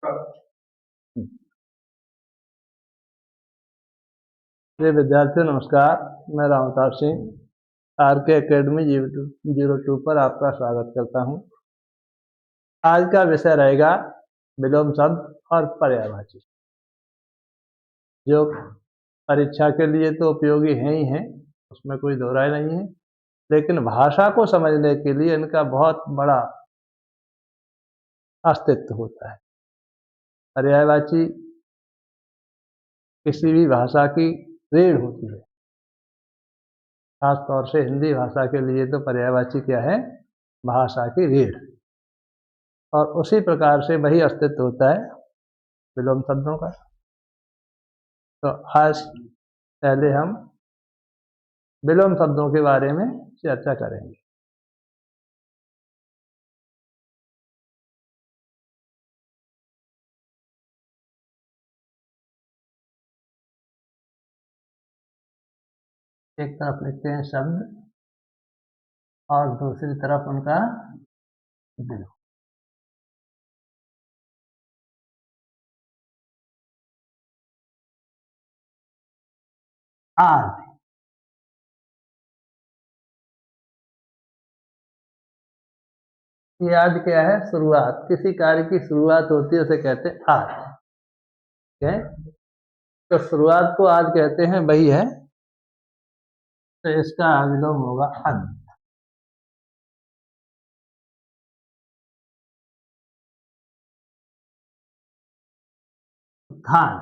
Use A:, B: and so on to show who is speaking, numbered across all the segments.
A: प्रिय विद्यार्थियों नमस्कार। मैं रामतार सिंह आर के अकेडमी 02 पर आपका स्वागत करता हूं। आज का विषय रहेगा विलोम शब्द और पर्यायवाची, जो परीक्षा के लिए तो उपयोगी हैं ही हैं, उसमें कोई दो राय नहीं है, लेकिन भाषा को समझने के लिए इनका बहुत बड़ा अस्तित्व होता है। पर्यायवाची किसी भी भाषा की रीढ़ होती है। खास तौर से हिंदी भाषा के लिए तो पर्यायवाची क्या है? भाषा की रीढ़। और उसी प्रकार से वही अस्तित्व होता है विलोम शब्दों का। तो आज पहले हम विलोम शब्दों के बारे में चर्चा करेंगे। एक तरफ लिखते हैं शब्द और दूसरी तरफ उनका विलोम। आदि, ये आदि क्या है? शुरुआत। किसी कार्य की शुरुआत होती है उसे कहते हैं आदि। ठीक है, तो शुरुआत को आदि कहते हैं, वही है। तो इसका विलोम होगा अंत। उत्थान,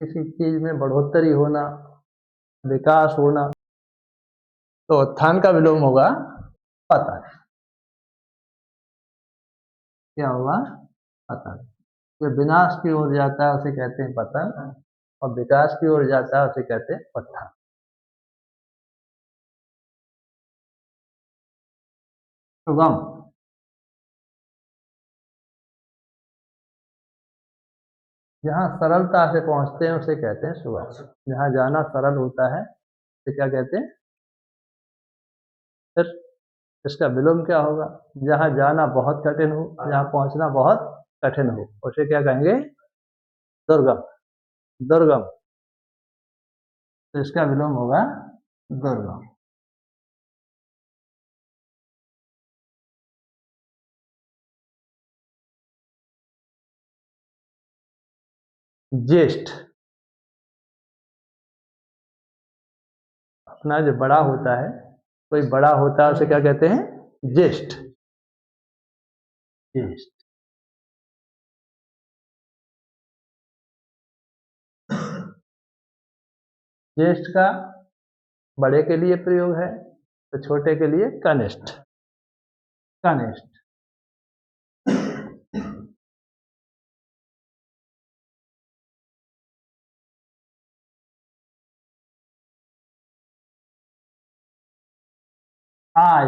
A: किसी चीज में बढ़ोतरी होना, विकास होना, तो उत्थान का विलोम होगा पतन। क्या होगा? पतन। जो विनाश की ओर जाता है उसे कहते हैं पतन, और विकास की ओर जाता है उसे कहते हैं उत्थान। सुगम, जहाँ सरलता से पहुंचते हैं उसे कहते हैं सुगम। जहाँ जाना सरल होता है तो क्या कहते हैं? फिर इसका विलोम क्या होगा? जहाँ जाना बहुत कठिन हो, जहाँ पहुंचना बहुत कठिन हो, उसे क्या कहेंगे? दुर्गम। दुर्गम, तो इसका विलोम होगा दुर्गम। ज्येष्ठ, अपना जो बड़ा होता है, कोई बड़ा होता है उसे क्या कहते हैं? ज्येष्ठ। ज्येष्ठ, ज्येष्ठ का बड़े के लिए प्रयोग है, तो छोटे के लिए कनिष्ठ। कनिष्ठ, आय,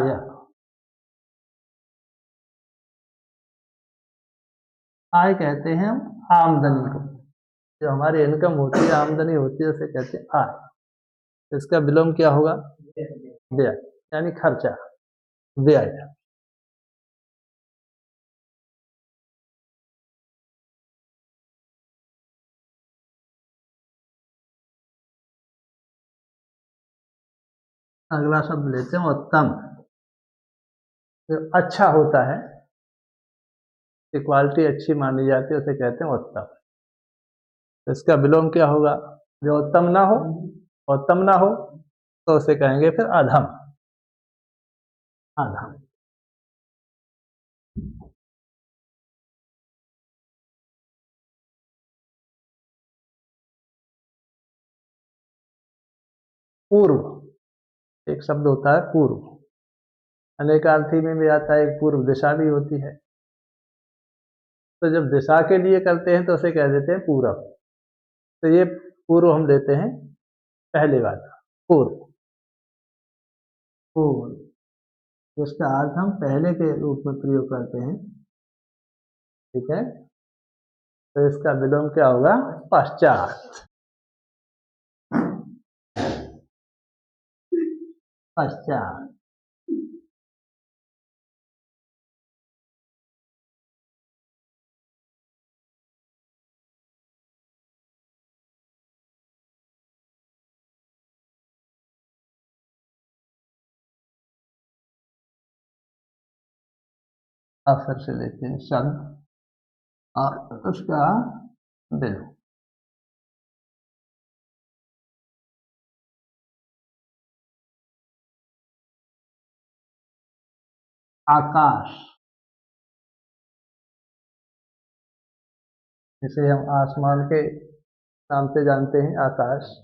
A: आय कहते हैं हम आमदनी को। जो हमारी इनकम होती है, आमदनी होती है, उसे कहते हैं आय। इसका विलोम क्या होगा? व्यय, यानी खर्चा, व्यय। अगला शब्द लेते हैं उत्तम। जो अच्छा होता है, कि क्वालिटी अच्छी मानी जाती है, उसे कहते हैं उत्तम। इसका विलोम क्या होगा? जो उत्तम ना हो, उत्तम ना हो, तो उसे कहेंगे फिर अधम। अधम, पूर्व, एक शब्द होता है पूर्व, अनेकार्थी में भी आता है। एक पूर्व दिशा भी होती है। तो जब दिशा के लिए करते हैं तो उसे कह देते हैं पूरब। तो ये पूर्व हम लेते हैं पहले वाला, पूर्व। पूर्व, इसका अर्थ हम पहले के रूप में प्रयोग करते हैं। ठीक है, तो इसका विलोम क्या होगा? पश्चात। पश्चात, अब फिर से लेते हैं शब्द और उसका विलोम। आकाश, जिसे हम आसमान के नाम से जानते हैं, आकाश।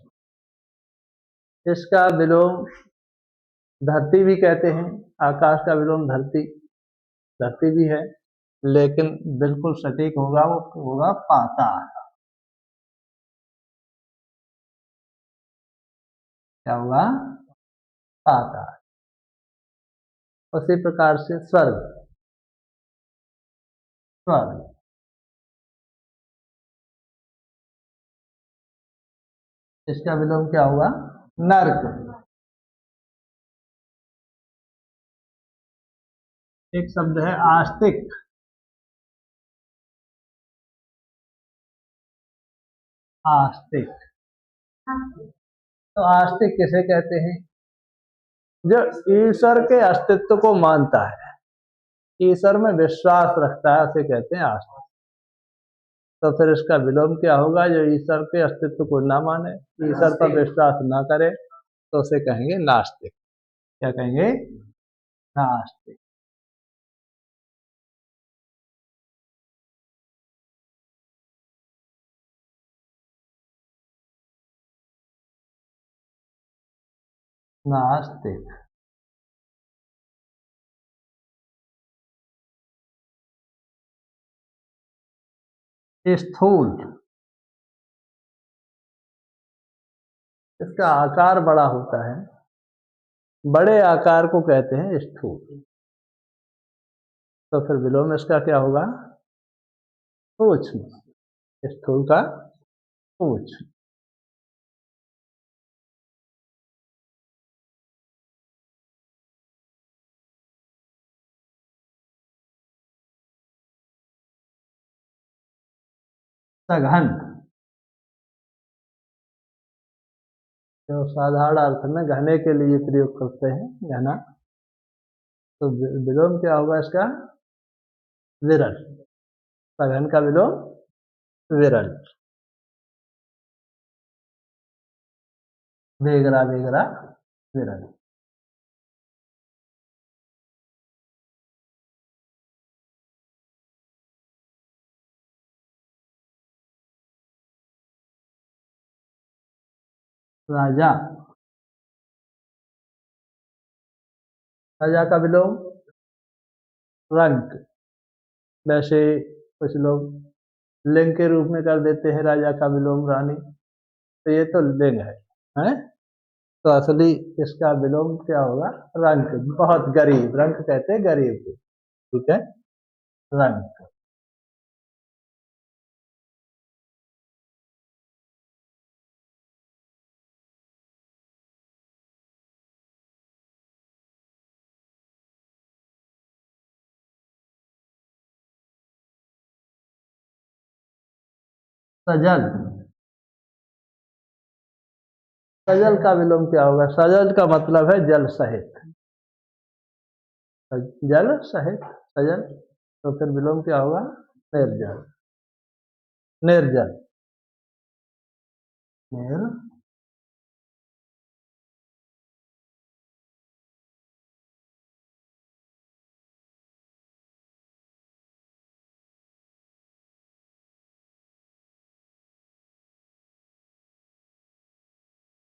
A: इसका विलोम धरती भी कहते हैं। आकाश का विलोम धरती, धरती भी है, लेकिन बिल्कुल सटीक होगा वो होगा पाताल। क्या होगा? पाताल। उसी प्रकार से स्वर्ग, स्वर्ग, इसका विलोम क्या होगा? नर्क। एक शब्द है आस्तिक। आस्तिक, तो आस्तिक किसे कहते हैं? जो ईश्वर के अस्तित्व को मानता है, ईश्वर में विश्वास रखता है, उसे कहते हैं आस्तिक। तो फिर इसका विलोम क्या होगा? जो ईश्वर के अस्तित्व को ना माने, ईश्वर पर विश्वास ना करे, तो उसे कहेंगे नास्तिक। क्या कहेंगे? नास्तिक। नास्तिक। स्थूल, इसका आकार बड़ा होता है, बड़े आकार को कहते हैं स्थूल। तो फिर विलोम इसका क्या होगा? सूक्ष्म। स्थूल का सूक्ष्म। सघन, जो साधारण अर्थ में घने के लिए प्रयोग करते हैं, घना। तो विलोम क्या होगा इसका? विरल। सघन का विलोम विरल। वेगरा, वेगरा, विरल। राजा, राजा का विलोम रंक। वैसे कुछ लोग लिंग के रूप में कर देते हैं राजा का विलोम रानी, तो ये तो लिंग है? तो असली इसका विलोम क्या होगा? रंक। बहुत गरीब, रंक कहते हैं गरीब को। ठीक है, रंक। सजल, सजल का विलोम क्या होगा? सजल का मतलब है जल सहित, जल सहित सजल। तो फिर विलोम क्या होगा? निर्जल, निर्जल, निर।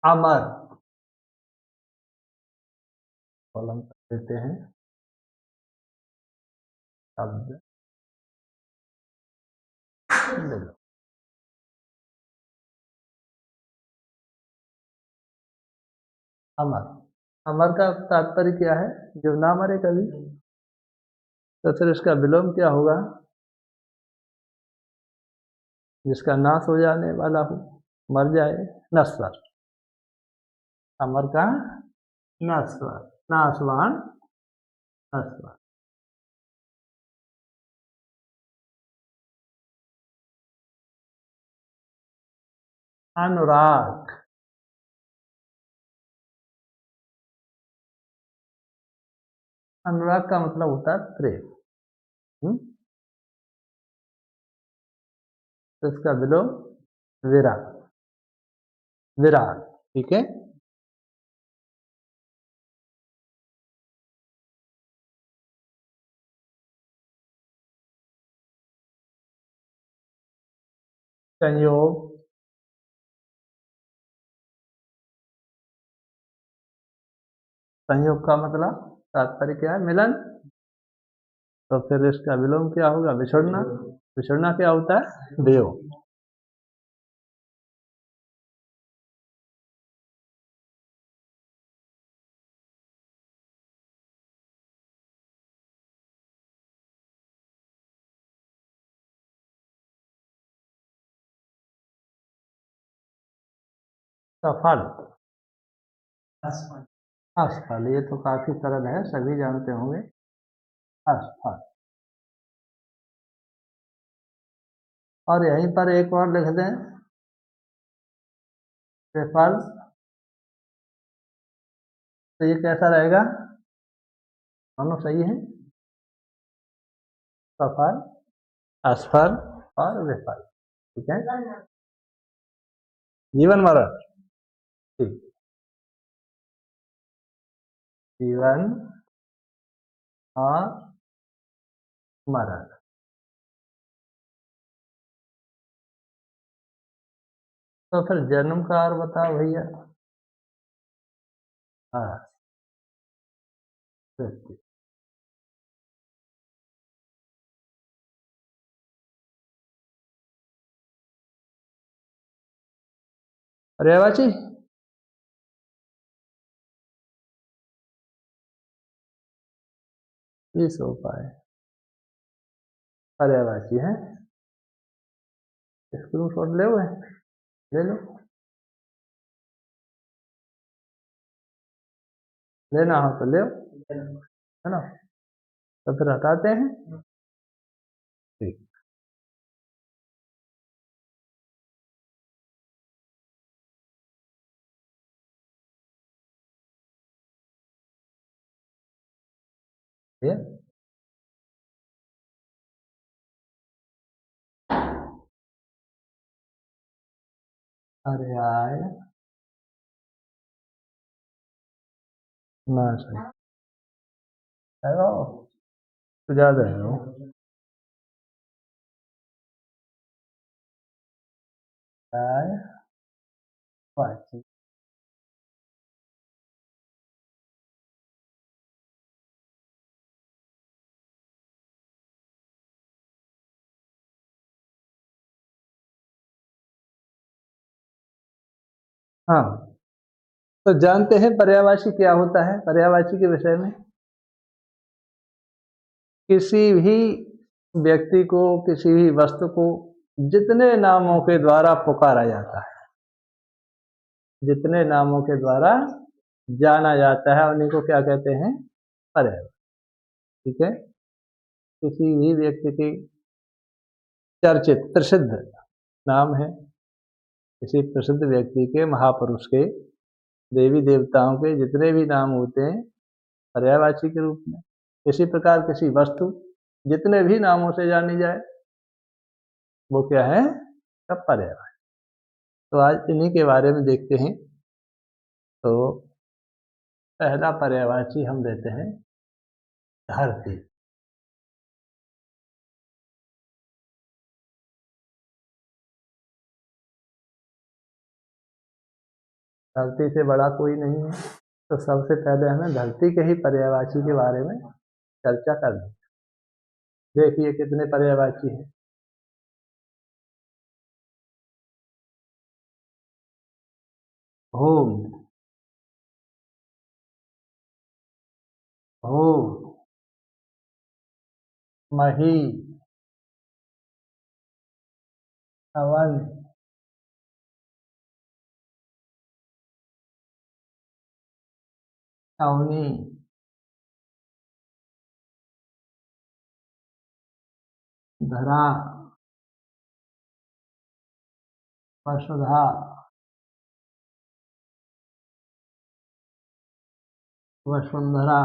A: अमर, कॉलम कर देते हैं शब्द विलोम। अमर, अमर का तात्पर्य क्या है? जो ना मरे कभी। तो फिर इसका विलोम क्या होगा? जिसका नाश हो जाने वाला हो, मर जाए, नश्वर। अमर का नश्वर, नाशवान, नश्वर। अनुराग, अनुराग का मतलब होता है प्रेम। तो इसका विलोम विराट, विराट। ठीक है। संयोग, संयोग का मतलब तात्पर्य क्या है? मिलन। तो फिर इसका विलोम क्या होगा? विछुड़ना। विछुड़ना क्या होता है? वियोग। सफल, असफल, ये तो काफी सरल है, सभी जानते होंगे। असफल। और यहीं पर एक और लिख दें, विफल। तो ये कैसा रहेगा? दोनों सही है, सफल, असफल और विफल। ठीक है। जीवन मरण। ठीक। जीवन और मरण। तो फिर जन्म का और बताओ भैया। हाँ, मृत्यु। पर्यायवाची, इस उपाय पर्यायवाची है। स्क्रीन शॉट ले हुए, ले लो, लेना हो तो ले, है ना? तो फिर हटाते हैं। ठीक। ये पर्याय ना सही है वो, तो ज्यादा है वो। पर्यायवाची। हाँ, तो जानते हैं पर्यायवाची क्या होता है? पर्यायवाची के विषय में, किसी भी व्यक्ति को, किसी भी वस्तु को जितने नामों के द्वारा पुकारा जाता है, जितने नामों के द्वारा जाना जाता है, उन्हीं को क्या कहते हैं? पर्यायवाची। ठीक है। किसी भी व्यक्ति की चर्चित प्रसिद्ध नाम है, किसी प्रसिद्ध व्यक्ति के, महापुरुष के, देवी देवताओं के जितने भी नाम होते हैं पर्यायवाची के रूप में। इसी प्रकार किसी वस्तु जितने भी नामों से जानी जाए वो क्या है? सब पर्यायवाची। तो आज इन्हीं के बारे में देखते हैं। तो पहला पर्यायवाची हम देते हैं धरती। धरती से बड़ा कोई नहीं है, तो सबसे पहले हमें धरती के ही पर्यायवाची के बारे में चर्चा करनी। देखिए कितने पर्यायवाची हैं। होम, हो, मही, हवन, अवनी, धरा, वसुधा, वसुंधरा,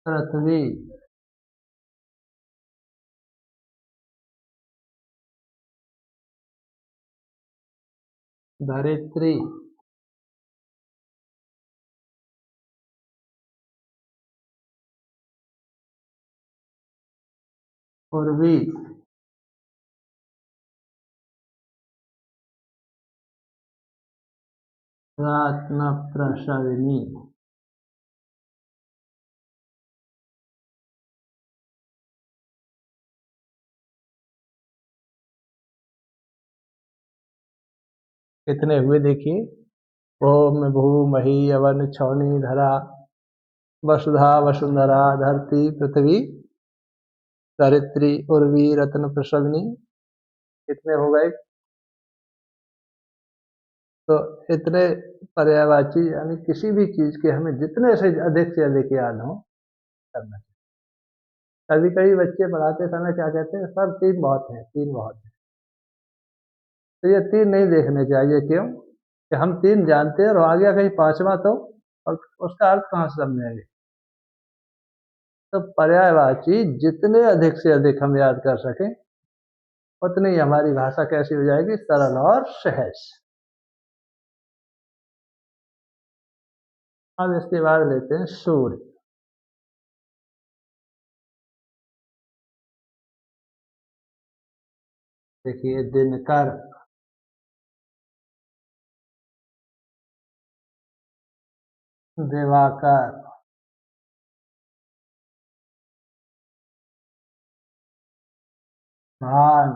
A: पृथ्वी, धरित्री, पूर्वी, रत्न प्रसविनी। कितने हुए देखिए, ओम भू मही अवन छौनी धरा, वसुधा वसुंधरा, धरती पृथ्वी, धरित्री, उर्वी, रत्न प्रसविनी। कितने हो गए? तो इतने पर्यायवाची यानी किसी भी चीज के हमें जितने से अधिक याद हो करना चाहिए। कभी कभी बच्चे पढ़ाते समय क्या कहते हैं, सर तीन बहुत है, तीन बहुत है। तो ये तीन नहीं देखने चाहिए। क्यों? कि हम तीन जानते हैं और आ गया कहीं पांचवा तो, और उसका अर्थ कहाँ से समझेंगे। तो पर्यायवाची जितने अधिक से अधिक हम याद कर सकें उतनी ही हमारी भाषा कैसी हो जाएगी, सरल और सहज। अब इसके बाद लेते हैं सूर्य। देखिए, दिनकर, दिवाकर, भानु,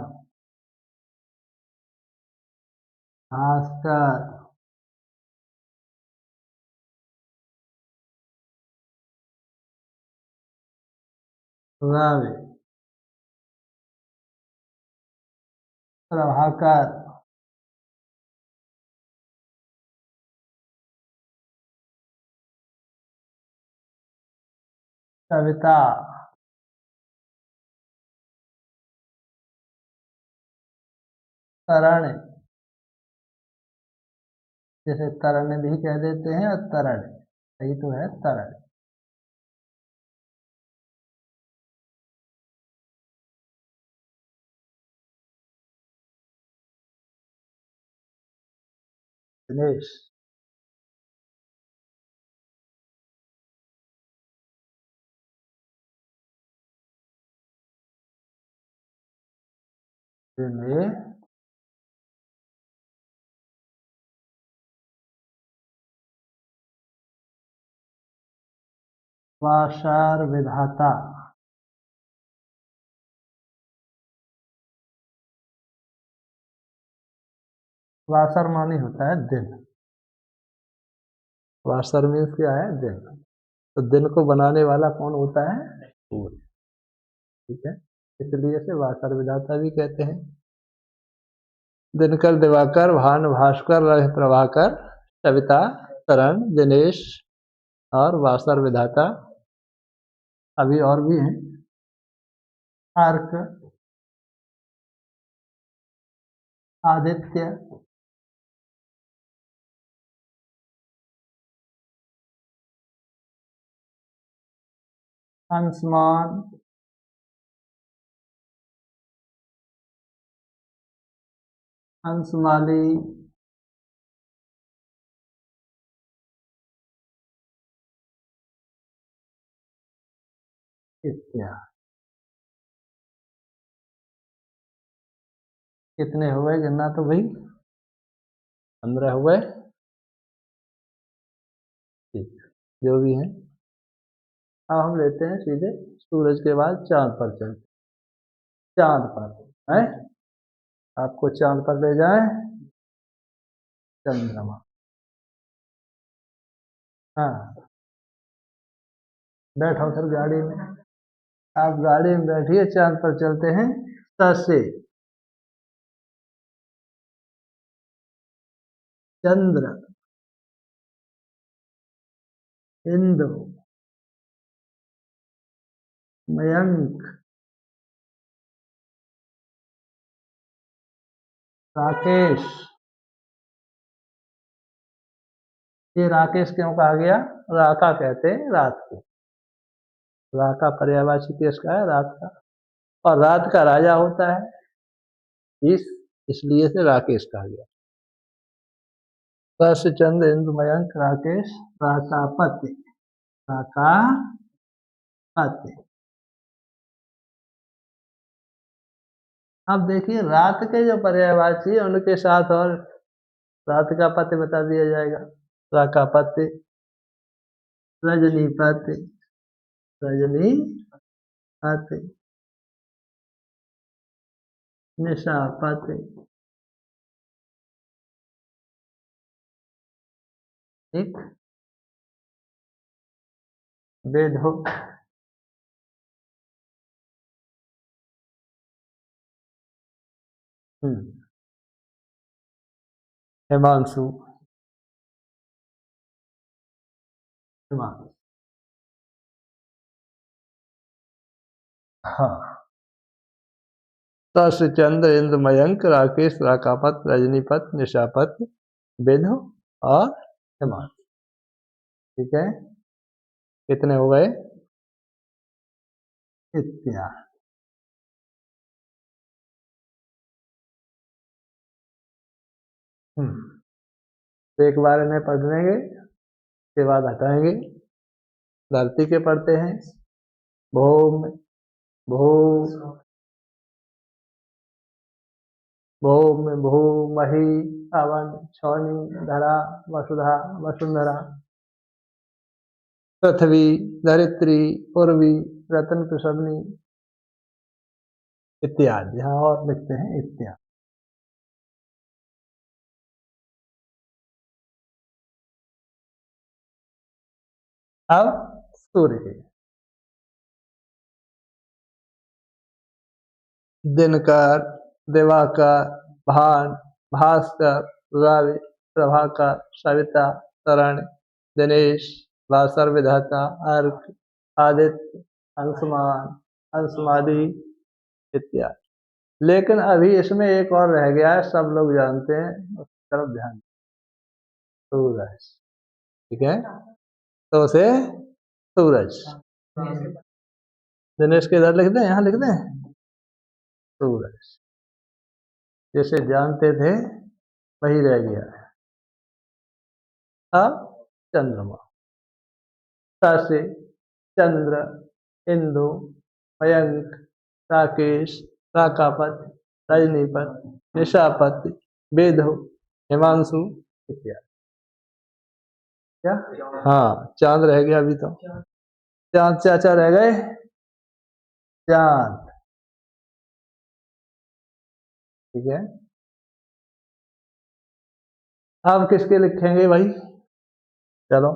A: भास्कर, रवि, प्रभाकर, कविता, तरण, जैसे तरण भी कह देते हैं और तरण, सही तो है तरण। दिनेश, दिनेश, वासार विधाता, वासर मानी होता है दिन, वासर मीन्स क्या है, दिन। तो दिन को बनाने वाला कौन होता है, सूर्य। ठीक है, इसलिए इसे वासर विधाता भी कहते हैं। दिनकर, दिवाकर, भानु, भास्कर, रवि, प्रभाकर, कविता, तरण, दिनेश और वासर विधाता। अभी और भी हैं, अर्क, आदित्य, अंशमान, अंशमाली, इत्यादि। कितने हुए गिनना तो भाई, 15 हुए। ठीक, जो भी है। अब हम लेते हैं सीधे सूरज के बाद चांद पर चलते। चांद पर है, आपको चांद पर ले जाए, चंद्रमा। हाँ, बैठो फिर गाड़ी में, आप गाड़ी में बैठिए, चांद पर चलते हैं। स से चंद्र, इंदु, मयंक, राकेश। ये राकेश क्यों कहा गया, राका कहते हैं रात को। रा का पर्यायवाची किसका है? रात का। और रात का राजा होता है इसलिए से राकेश कहा गया। रस चंद्र इंदु मयंक राकेश राकापति। राकापति। अब देखिए रात के जो पर्यायवाची है उनके साथ और रात का पति बता दिया जाएगा। राकापति, रजनीपति, रजनीपति, निशापति, ठीक, बेधो, हिमांशु, हिमांशु, हाँ। तस् चंद्र इंद्र मयंक राकेश राकापत रजनीपत निशापत बेधो और हिमांशु। ठीक है, कितने हो गए? इत्यादि। एक बार इन्हें पढ़ लेंगे, उसके बाद हटाएंगे। धरती के पढ़ते हैं। भूम, भू, भूम, भू, मही, अवन, छौनी, धरा, वसुधा, वसुंधरा, पृथ्वी, धरित्री, पूर्वी, रतन प्रसवनी इत्यादि। यहाँ और लिखते हैं इत्यादि। अब सूर्य, दिनकर, दिवाकर, भान, भास्कर, रवि, प्रभाकर, सविता, तरण, दिनेश, भास्कर, विधाता, अर्क, आदित्य, अंशुमान, अंशुमादी इत्यादि। लेकिन अभी इसमें एक और रह गया है, सब लोग जानते हैं, उसकी तरफ ध्यान। सूरज, ठीक है, तो उसे सूरज। दिनेश के इधर लिख दें, यहाँ लिख दें सूरज। जैसे जानते थे वही रह गया है। अब चंद्रमा। शशि, चंद्र, इंदु, मयंक, राकेश, राकापत, रजनीपत, निशापत, बेधो, हिमांशु इत्यादि। क्या? हाँ, चांद रह गया अभी तो। चांद चाचा रह गए। चांद, ठीक है। अब किसके लिखेंगे भाई? चलो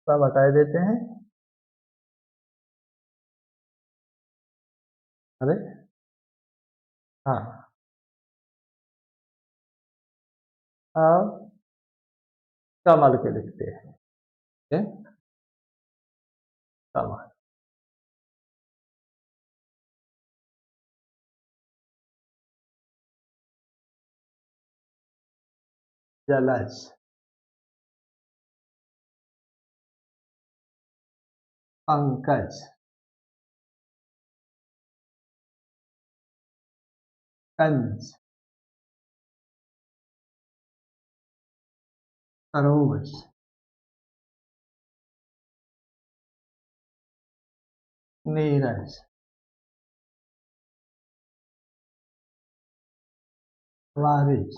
A: सब हटाए देते हैं। अरे हाँ, अब कमल के लिखते हैं। ठीक है? कमल, जलज, पंकज, कंज, सरोज, नीरज, वारिज,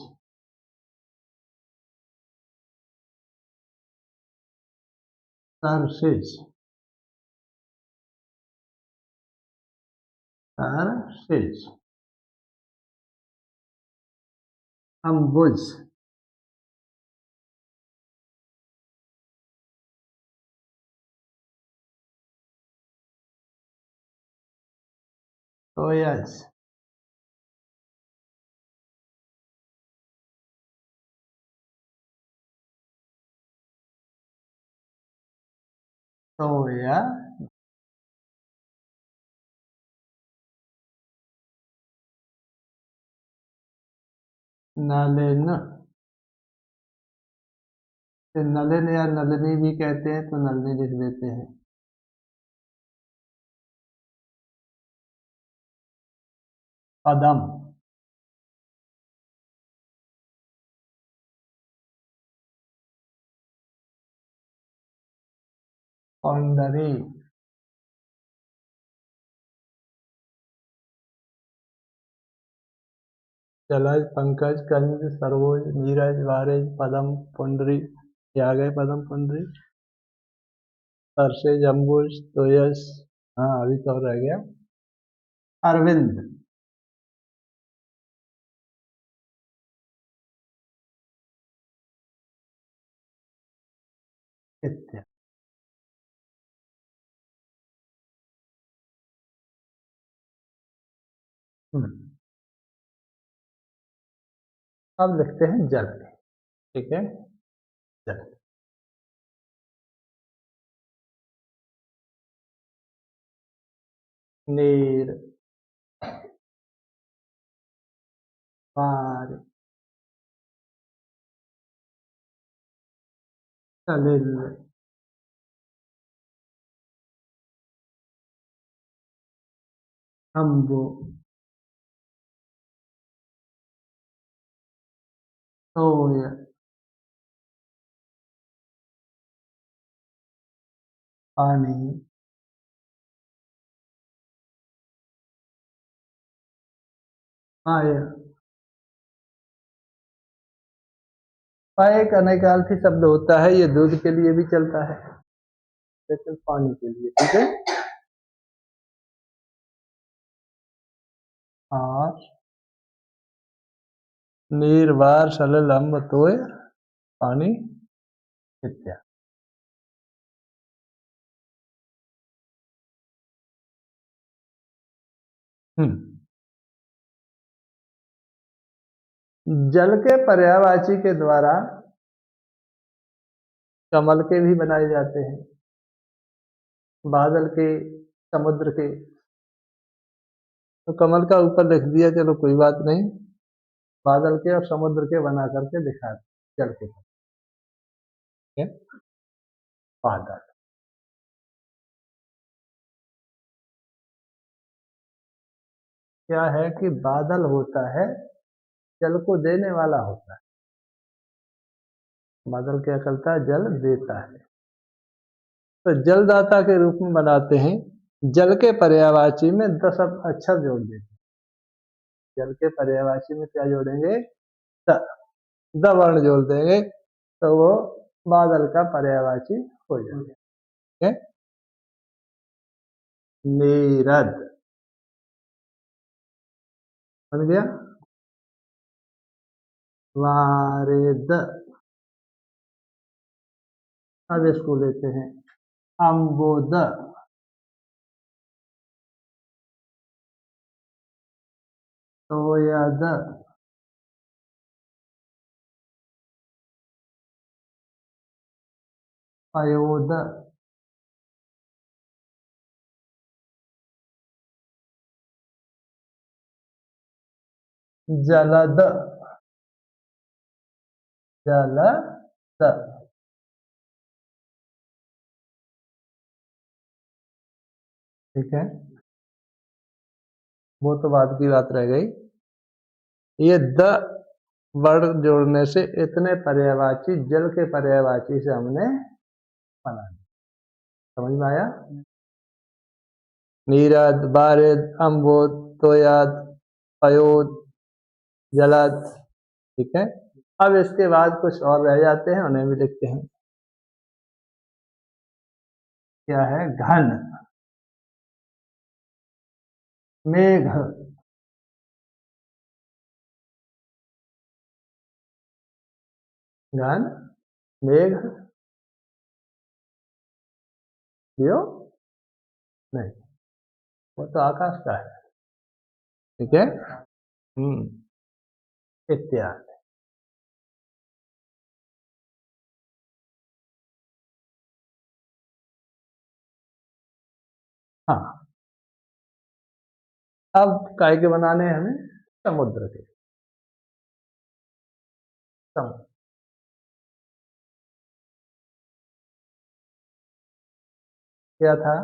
A: तरसिस, तरसिस, अम्बुज, सोयस, सोया, नलिन, तो नलिन या नलिनी भी कहते हैं, तो नलिनी लिख देते हैं। पदम, पौंडरी, जलज, पंकज, कंज, सरोज, नीरज, वारिज, पदम, पुंडरी, ये आ गए पदम पुंडरी। सरसे, जम्बुज, तोयस, हाँ अभी तो रह गया अरविंद, इत्यादि। अब लिखते हैं जल, ठीक है, जल। नीर, पार, सलिल, अम्बु, तोय, पानी, आय। एक अनेकार्थी शब्द होता है, ये दूध के लिए भी चलता है, लेकिन पानी के लिए, ठीक है। और नीर, वार, सलिल, अम्ब, तोय, पानी, इत्यादि। जल के पर्यायवाची के द्वारा कमल के भी बनाए जाते हैं, बादल के, समुद्र के। तो कमल का ऊपर लिख दिया, चलो कोई बात नहीं, बादल के और समुद्र के बना करके दिखा जल के, ठीक है? बादल, क्या है कि बादल होता है जल को देने वाला होता है। बादल क्या करता है, जल देता है। तो जलदाता के रूप में बनाते हैं। जल के पर्यायवाची में 10 अक्षर जोड़ देते हैं। जल के पर्यायवाची में क्या जोड़ेंगे, द, द वर्ण जोड़ देंगे, तो वो बादल का पर्यायवाची हो जाएगा, ठीक है। नीरद बन गया। वारिद, अब इसको लेते हैं। अम्बुद, तोयद, अयोद, जलद, जलद, ठीक है। वो तो बाद की बात रह गई। ये द वर्ण जोड़ने से इतने पर्यायवाची, जल के पर्यायवाची से हमने बना दिया। समझ में आया? नीरद, बारिद, अम्बुद, तोयद, अयोद, जलद, ठीक है। अब इसके बाद कुछ और रह जाते हैं, उन्हें भी लिखते हैं। क्या है, घन, मेघ, घन, मेघ, दियो नहीं, वो तो आकाश का है, ठीक है। इत्यादि। हाँ, अब काय के बनाने हैं हमें, समुद्र के। समुद्र, क्या था?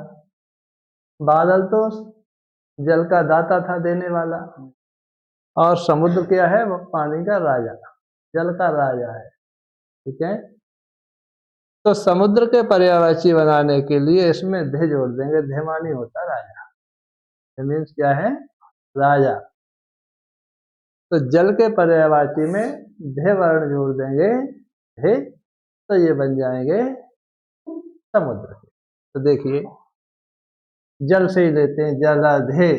A: बादल तो जल का दाता था, देने वाला, और समुद्र क्या है? वो पानी का राजा, जल का राजा है। ठीक है, तो समुद्र के पर्यायवाची बनाने के लिए इसमें धे जोड़ देंगे। धे मानी होता राजा, मीन्स क्या है? राजा। तो जल के पर्यायवाची में धे वर्ण जोड़ देंगे, धे, तो ये बन जाएंगे समुद्र के। तो देखिए, जल से ही लेते हैं, जलधे,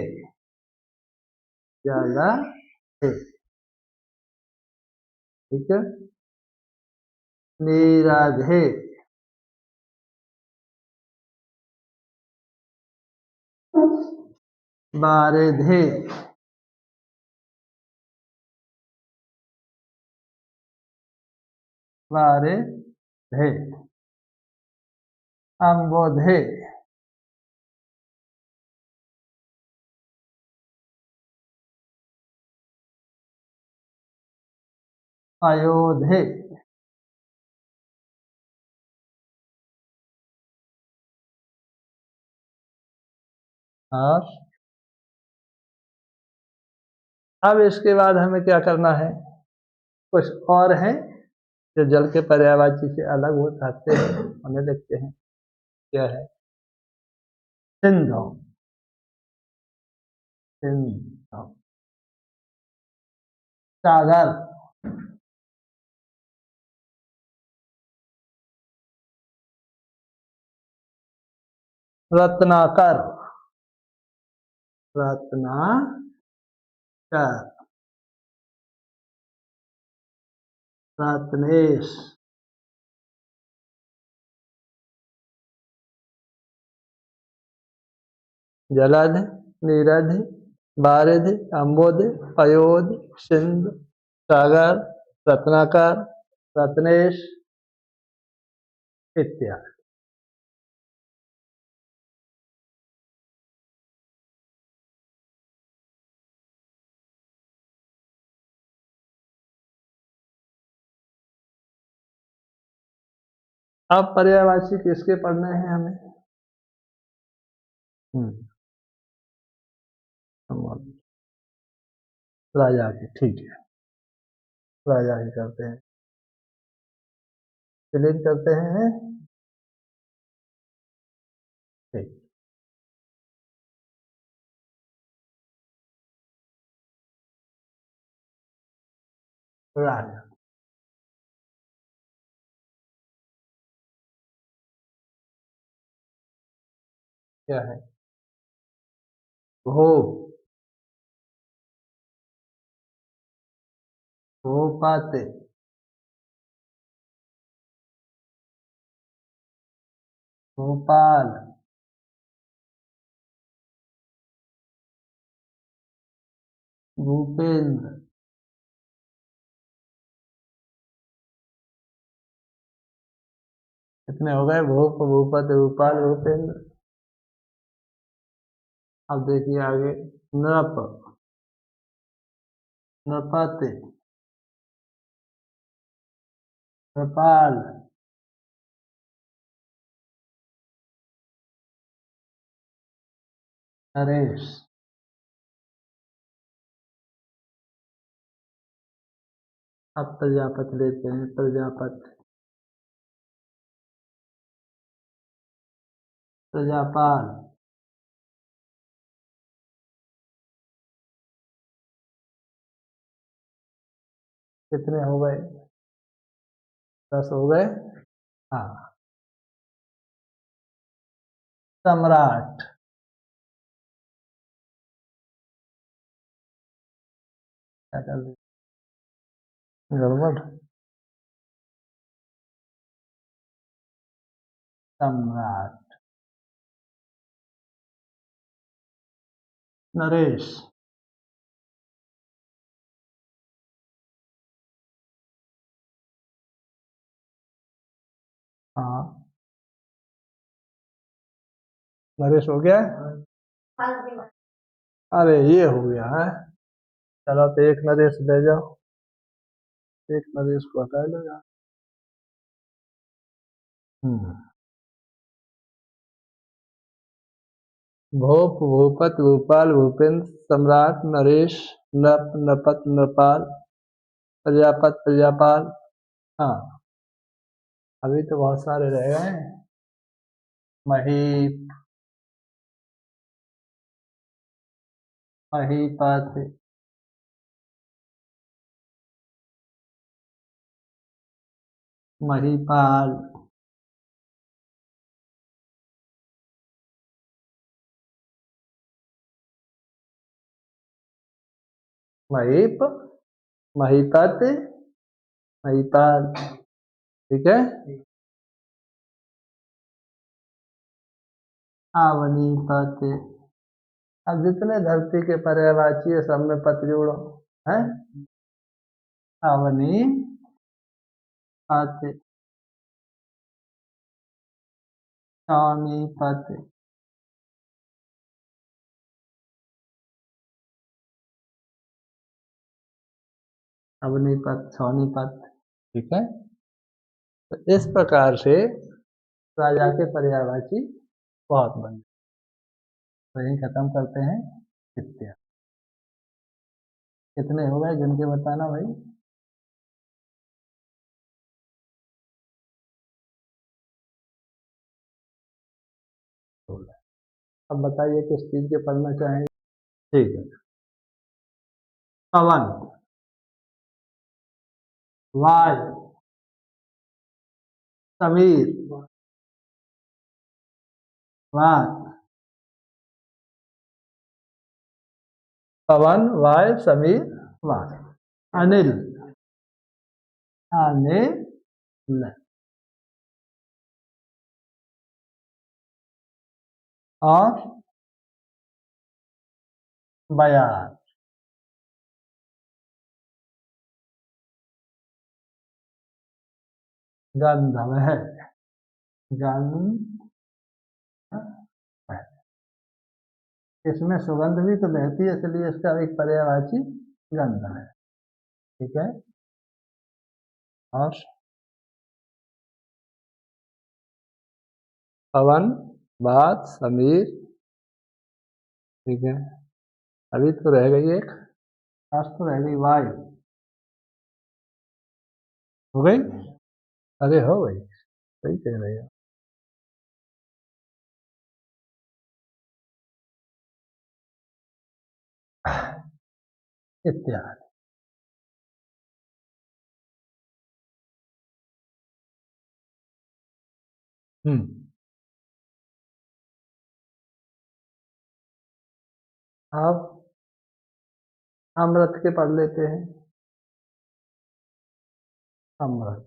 A: जलधे, ठीक है। नीराधे, बारिधे, बारिधे, अम्बोधे, अयोधे, और अब इसके बाद हमें क्या करना है? कुछ और हैं जो जल के पर्यायवाची से अलग हो जाते हैं, उन्हें देखते हैं। क्या है? सिंधु, सिंधु, सागर, रत्नाकर, रत्नाकर, रत्नेश, जलध, नीरध, बारिध, अम्बोध, अयोध, सिंध, सागर, रत्नाकर, रत्नेश इत्यादि। अब पर्यायवाची किसके पढ़ने हैं हमें? राजा के, ठीक है, राजा ही करते हैं, क्लीन करते हैं। ठीक, राजा, क्या है? भो, भोपाते, भोपाल, भूपेंद्र, कितने हो गए? भूप, भूपत, भूपाल, भूपेंद्र। अब देखिए आगे, नृप, नृपति, नृपाल, नरेश। अब प्रजापति लेते हैं, प्रजापति, प्रजापाल, कितने हो गए? 10 हो गए। हाँ, सम्राट, क्या कर रहे? गड़बड़, सम्राट, नरेश, हाँ, नरेश हो गया। अरे ये हो गया है, चलो तो एक नरेश ले जाओ, एक नरेश को हटा लो यार। हम्म, भोप, भूपत, भूपाल, भूपेंद्र, सम्राट, नरेश, नप, नपत, नृपाल, प्रजापत, प्रजापाल। हाँ, अभी तो बहुत सारे रह गए हैं। महीप, महीपत, महीपाल, महीप, महीपत, महीपाल। ठीक है। आवनीपत। अब जितने धरती के पर्यायवाची है सब में पत जोड़ो। है आवनी पत, छावनीपत, अवनीपत, छावनीपत। ठीक है। तो इस प्रकार से राजा के पर्यायवाची बहुत बन। तो यही खत्म करते हैं। इत्या कितने हो गए जिनके बताना भाई। अब बताइए किस चीज के पढ़ना चाहेंगे। ठीक है। पवन, वायु, समीर, वात। पवन, वायु, समीर, वात। अनिल, अनिल। और बयान, गंधम है। गंध, इसमें सुगंध भी तो बहती है इसलिए इसका एक पर्यायवाची गंध है। ठीक है। और पवन, बात, समीर। ठीक है। अभी तो रह गई एक, आज तो रह गई वायु। हो गई। अरे हो गई, सही कह रहे हो। इत्यादि। हम्म। अब अमृत के पढ़ लेते हैं। अमृत,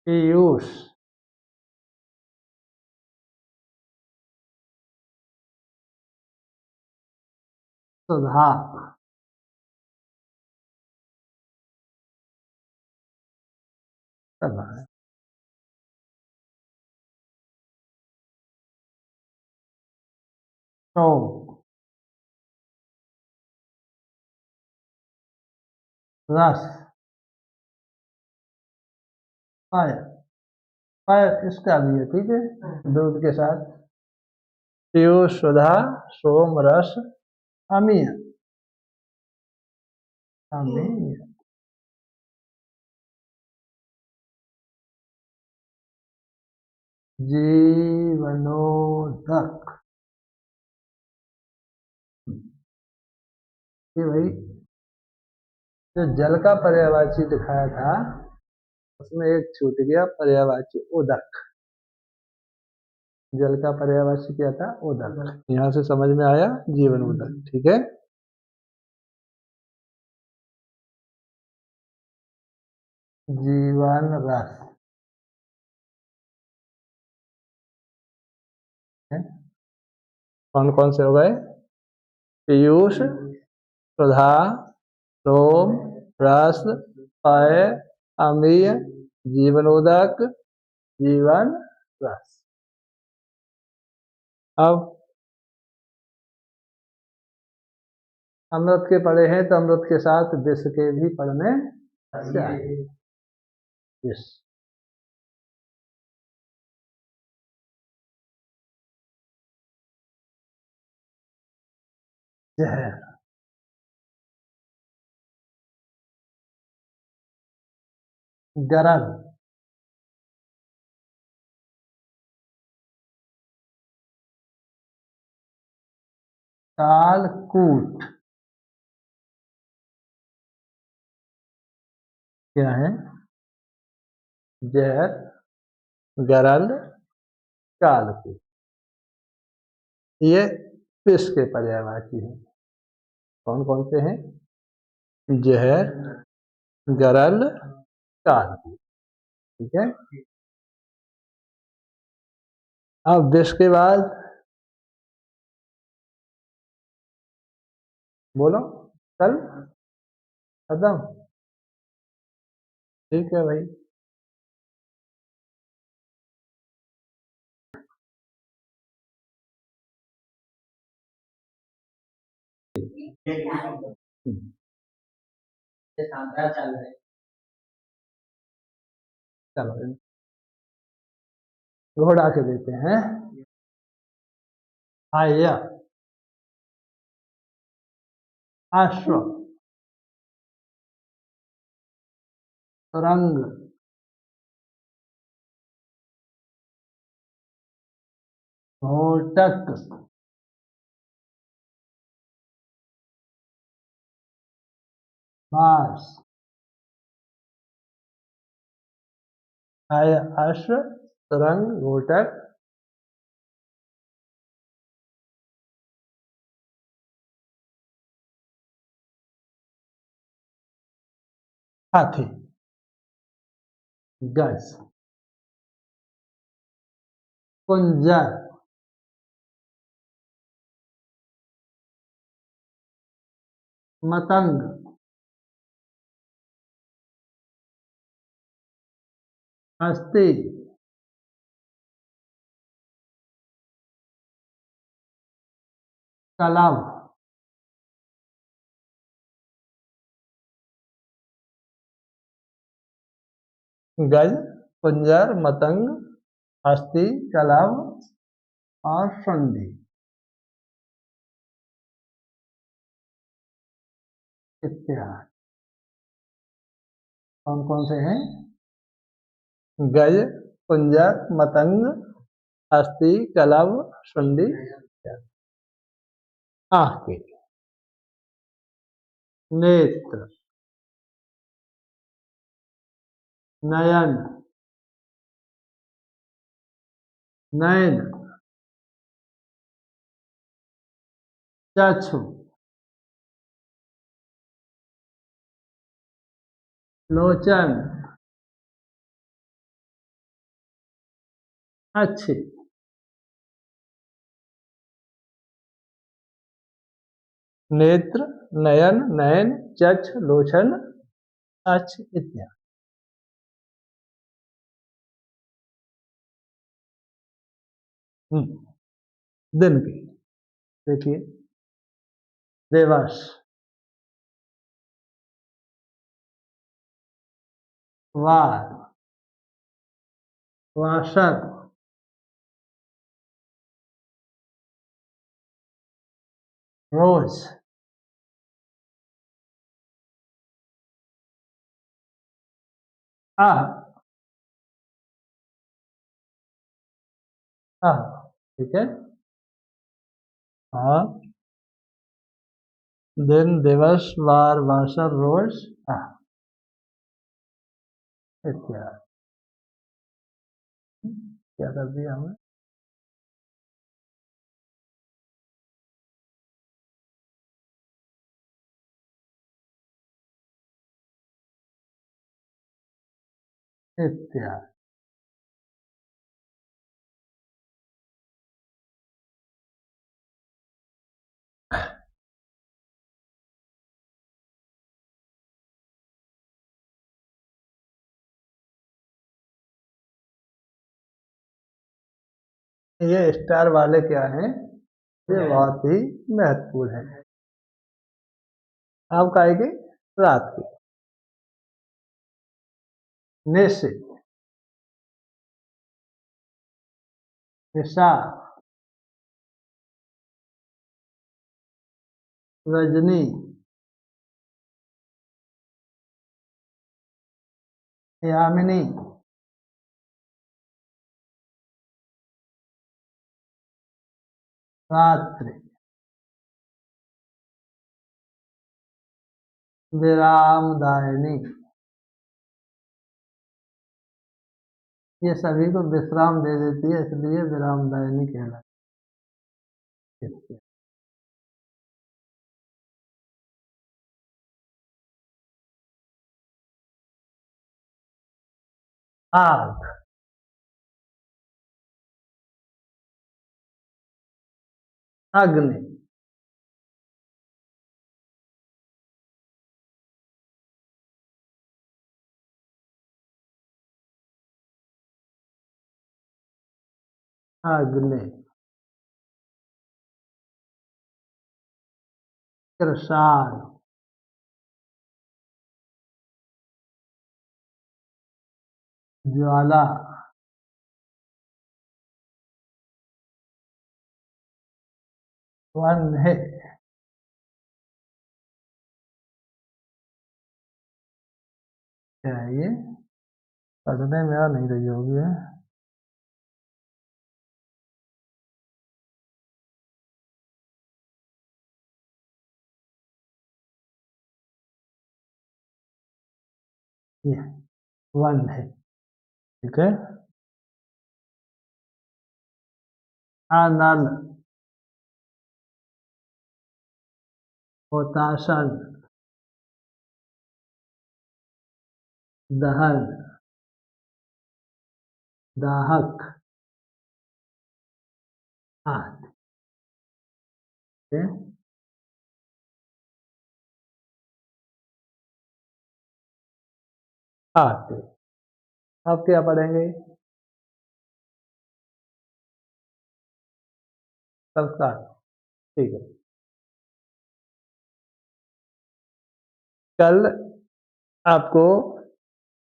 A: पीयूष, सुधा, सब है। तो रस, फायर, फायर इसका भी है। ठीक है, दूध के साथ। पीयूष, सुधा, सोम, रस, अमीय, अमीय। जीवनोदक। ये भाई जो जल का पर्यायवाची दिखाया था उसमें एक छूट गया पर्यायवाची उदक। जल का पर्यायवाची क्या था? उदक। यहाँ से समझ में आया जीवन उदक। ठीक है। जीवन रस है। कौन कौन से हो गए? पीयूष, सुधा, सोम, रस, पय, अमीय, जीवनोदक, जीवन रस। अब अमृत के पढ़े हैं तो अमृत के साथ विष के भी पढ़ने चाहिए। विष जहर, गरल, कालकूट क्या है? जहर, गरल, कालकूट, ये विष के पर्यायवाची हैं। कौन कौन से हैं? जहर, गरल, कालकूट। ठीक है। अब विष के बाद बोलो, कल खत्म। ठीक है भाई। चलो घोड़ा के देते हैं। आया, अश्व, रंग, घोटक, बास। आया, अश्व, रंग, घोटक, हाथी, गज, कुंजर, मतंग, हस्ती, कलम, गज, कुंजर, मतंग, हस्ती, कलम और संधि इत्यादि। कौन कौन से हैं? गज, कुंजर, मतंग, हस्ती, कलम, संधि। आंख के नेत्र, नयन, नयन, चक्षु, लोचन, अच्छे, नेत्र, नयन, नयन, चक्ष, लोचन, अक्ष इत्यादि। दिन के देखिए, दिवस, वार, वासर, रोज, आह, आह। ठीक है। और दिन, दिवस, वार, वासर, रोज, आह इत्यादि। क्या कर दिया हमने? इत्यादि। ये स्टार वाले क्या हैं? ये बहुत ही महत्वपूर्ण है। आपका आएगी रात की, निश्चित, निशा, रजनी, यामिनी, रात्रि, विरामदायिनी। ये सभी को विश्राम दे देती है, इसलिए विरामदायिनी कहलाती है। आग, अग्नि, अग्नि, कृषाण, ज्वाला, वन्य, क्या है ये? पढ़ने में आ नहीं रही होगी है? ये वन्य, ठीक है। आनन, होताशन, दहन, दाहक, आदि। आते, अब क्या पढ़ेंगे? संस्कार, ठीक है। कल आपको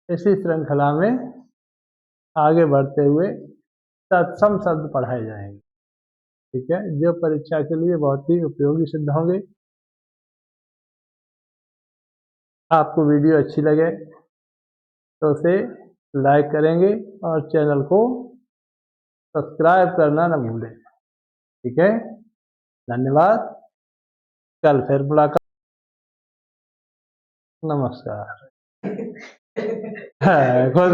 A: इसी श्रृंखला में आगे बढ़ते हुए तत्सम शब्द पढ़ाए जाएंगे, ठीक है, जो परीक्षा के लिए बहुत ही उपयोगी सिद्ध होंगे। आपको वीडियो अच्छी लगे तो उसे लाइक करेंगे और चैनल को सब्सक्राइब करना न भूलें, ठीक है। धन्यवाद, कल फिर मुलाकात, नमस्कार। खुश